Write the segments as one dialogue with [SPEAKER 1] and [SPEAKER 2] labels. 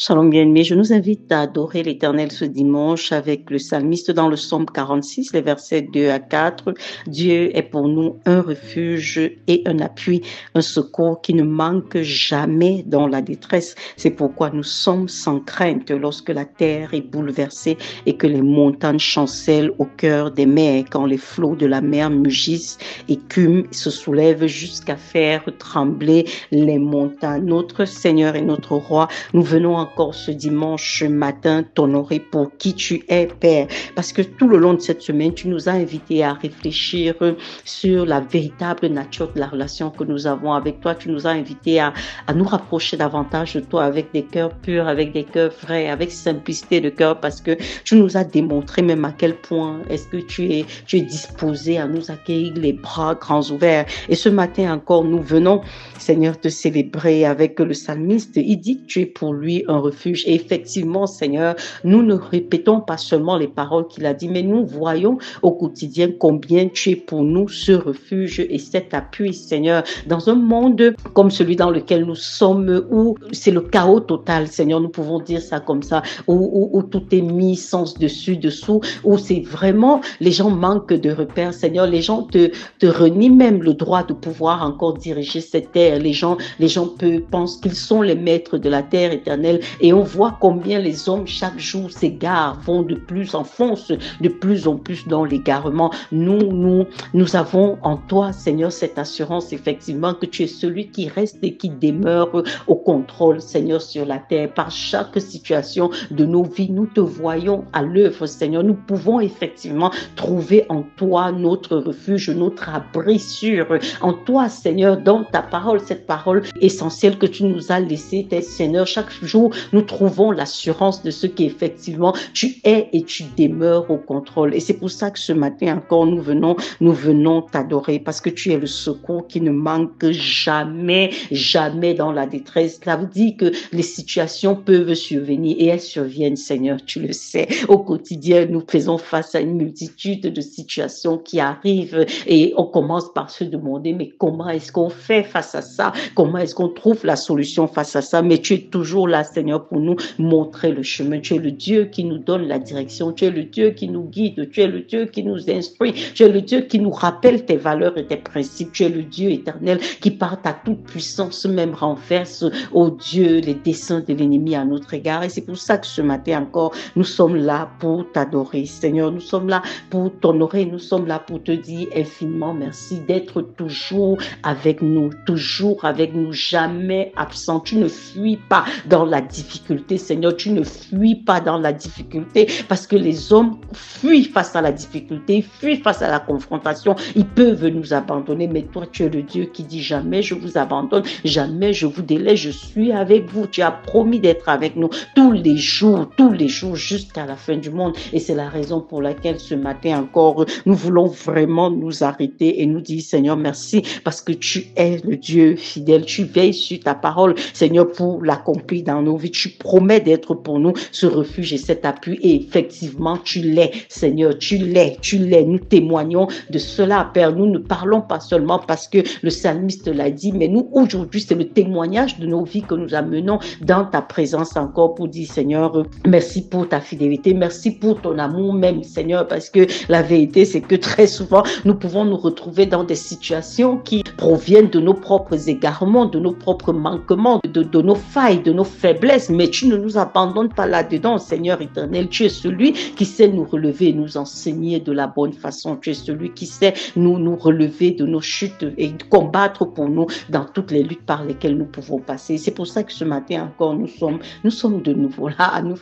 [SPEAKER 1] Shalom bien-aimé, je nous invite à adorer l'Éternel ce dimanche avec le psalmiste dans le psaume 46, les versets 2 à 4. Dieu est pour nous un refuge et un appui, un secours qui ne manque jamais dans la détresse. C'est pourquoi nous sommes sans crainte lorsque la terre est bouleversée et que les montagnes chancellent au cœur des mers, quand les flots de la mer mugissent, écument, se soulèvent jusqu'à faire trembler les montagnes. Notre Seigneur et notre Roi, nous venons encore ce dimanche matin t'honorer pour qui tu es, Père, parce que tout le long de cette semaine, tu nous as invités à réfléchir sur la véritable nature de la relation que nous avons avec toi. Tu nous as invités à nous rapprocher davantage de toi avec des cœurs purs, avec des cœurs vrais, avec simplicité de cœur, parce que tu nous as démontré même à quel point est-ce que tu es disposé à nous accueillir les bras grands ouverts. Et ce matin encore, nous venons, Seigneur, te célébrer avec le psalmiste. Il dit que tu es pour lui un refuge. Et effectivement, Seigneur, nous ne répétons pas seulement les paroles qu'il a dit, mais nous voyons au quotidien combien tu es pour nous ce refuge et cet appui, Seigneur, dans un monde comme celui dans lequel nous sommes, où c'est le chaos total, Seigneur, nous pouvons dire ça comme ça, où tout est mis sens dessus, dessous, où c'est vraiment, les gens manquent de repères, Seigneur, les gens te renient même le droit de pouvoir encore diriger cette terre. Les gens pensent qu'ils sont les maîtres de la terre éternelle, et on voit combien les hommes chaque jour s'égarent, enfoncent de plus en plus dans l'égarement. Nous avons en toi, Seigneur, cette assurance effectivement que tu es celui qui reste et qui demeure au contrôle, Seigneur, sur la terre. Par chaque situation de nos vies, nous te voyons à l'œuvre, Seigneur. Nous pouvons effectivement trouver en toi notre refuge, notre abri sûr. En toi, Seigneur, dans ta parole, cette parole essentielle que tu nous as laissée, Seigneur, chaque jour, nous trouvons l'assurance de ce qu'effectivement tu es et tu demeures au contrôle. Et c'est pour ça que ce matin encore, nous venons t'adorer, parce que tu es le secours qui ne manque jamais, jamais dans la détresse. Cela vous dit que les situations peuvent survenir, et elles surviennent, Seigneur, tu le sais. Au quotidien, nous faisons face à une multitude de situations qui arrivent, et on commence par se demander, mais comment est-ce qu'on fait face à ça? Comment est-ce qu'on trouve la solution face à ça? Mais tu es toujours là, Seigneur, pour nous montrer le chemin. Tu es le Dieu qui nous donne la direction. Tu es le Dieu qui nous guide. Tu es le Dieu qui nous instruit. Tu es le Dieu qui nous rappelle tes valeurs et tes principes. Tu es le Dieu éternel qui, par ta toute puissance, même renverse, oh Dieu, les desseins de l'ennemi à notre égard. Et c'est pour ça que ce matin encore, nous sommes là pour t'adorer, Seigneur. Nous sommes là pour t'honorer. Nous sommes là pour te dire infiniment merci d'être toujours avec nous, jamais absent. Tu ne fuis pas dans la difficulté, Seigneur. Tu ne fuis pas dans la difficulté, parce que les hommes fuient face à la difficulté, fuient face à la confrontation. Ils peuvent nous abandonner, mais toi, tu es le Dieu qui dit jamais je vous abandonne, jamais je vous délaisse. Je suis avec vous. Tu as promis d'être avec nous tous les jours, jusqu'à la fin du monde. Et c'est la raison pour laquelle ce matin encore, nous voulons vraiment nous arrêter et nous dire, Seigneur, merci, parce que tu es le Dieu fidèle. Tu veilles sur ta parole, Seigneur, pour l'accomplir dans nos vies. Tu promets d'être pour nous ce refuge et cet appui. Et effectivement, tu l'es, Seigneur. Tu l'es. Nous témoignons de cela, Père. Nous ne parlons pas seulement parce que le psalmiste l'a dit, mais nous, aujourd'hui, c'est le témoignage de nos vies que nous amenons dans ta présence encore pour dire, Seigneur, merci pour ta fidélité. Merci pour ton amour même, Seigneur, parce que la vérité, c'est que très souvent, nous pouvons nous retrouver dans des situations qui proviennent de nos propres égarements, de nos propres manquements, de nos failles, de nos faiblesses, mais tu ne nous abandonnes pas là-dedans, Seigneur éternel. Tu es celui qui sait nous relever et nous enseigner de la bonne façon. Tu es celui qui sait nous relever de nos chutes et combattre pour nous dans toutes les luttes par lesquelles nous pouvons passer. C'est pour ça que ce matin encore, nous sommes de nouveau là, nous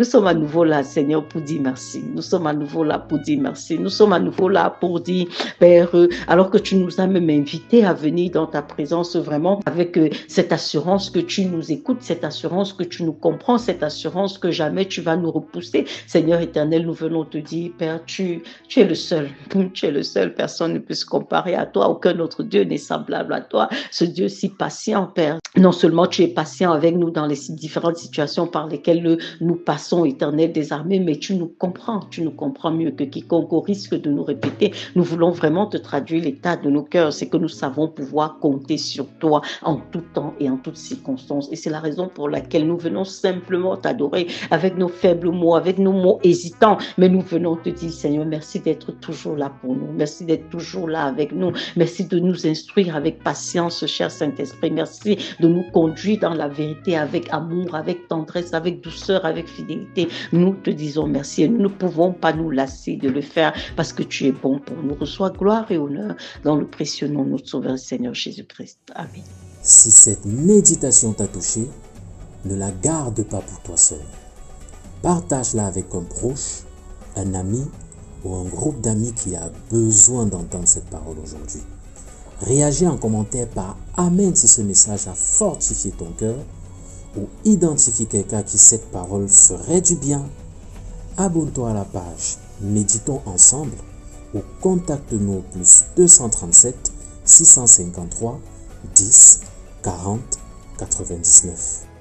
[SPEAKER 1] sommes à nouveau là, Seigneur, pour dire merci. Nous sommes à nouveau là pour dire merci. Nous sommes à nouveau là pour dire, Père, alors que tu nous as même invités à venir dans ta présence vraiment avec cette assurance que tu nous écoutes, cette assurance que tu nous comprends, cette assurance que jamais tu vas nous repousser. Seigneur éternel, nous venons te dire, Père, tu es le seul. Tu es le seul. Personne ne peut se comparer à toi. Aucun autre Dieu n'est semblable à toi. Ce Dieu si patient, Père. Non seulement tu es patient avec nous dans les différentes situations par lesquelles nous passons, éternel des armées, mais tu nous comprends mieux que quiconque. Au risque de nous répéter, nous voulons vraiment te traduire l'état de nos cœurs. C'est que nous savons pouvoir compter sur toi en tout temps et en toutes circonstances. Et c'est la raison pour laquelle nous venons simplement t'adorer avec nos faibles mots, avec nos mots hésitants. Mais nous venons te dire, Seigneur, merci d'être toujours là pour nous. Merci d'être toujours là avec nous. Merci de nous instruire avec patience, cher Saint-Esprit. Merci de nous conduire dans la vérité avec amour, avec tendresse, avec douceur, avec fidélité. Nous te disons merci et nous ne pouvons pas nous lasser de le faire parce que tu es bon pour nous. Reçois gloire et honneur dans le précieux nom de notre Sauveur Seigneur Jésus-Christ. Amen.
[SPEAKER 2] Si cette méditation t'a touché, ne la garde pas pour toi seul. Partage-la avec un proche, un ami ou un groupe d'amis qui a besoin d'entendre cette parole aujourd'hui. Réagis en commentaire par Amen si ce message a fortifié ton cœur ou identifie quelqu'un qui cette parole ferait du bien. Abonne-toi à la page Méditons ensemble ou contacte-nous au plus 237 653 10 40 99.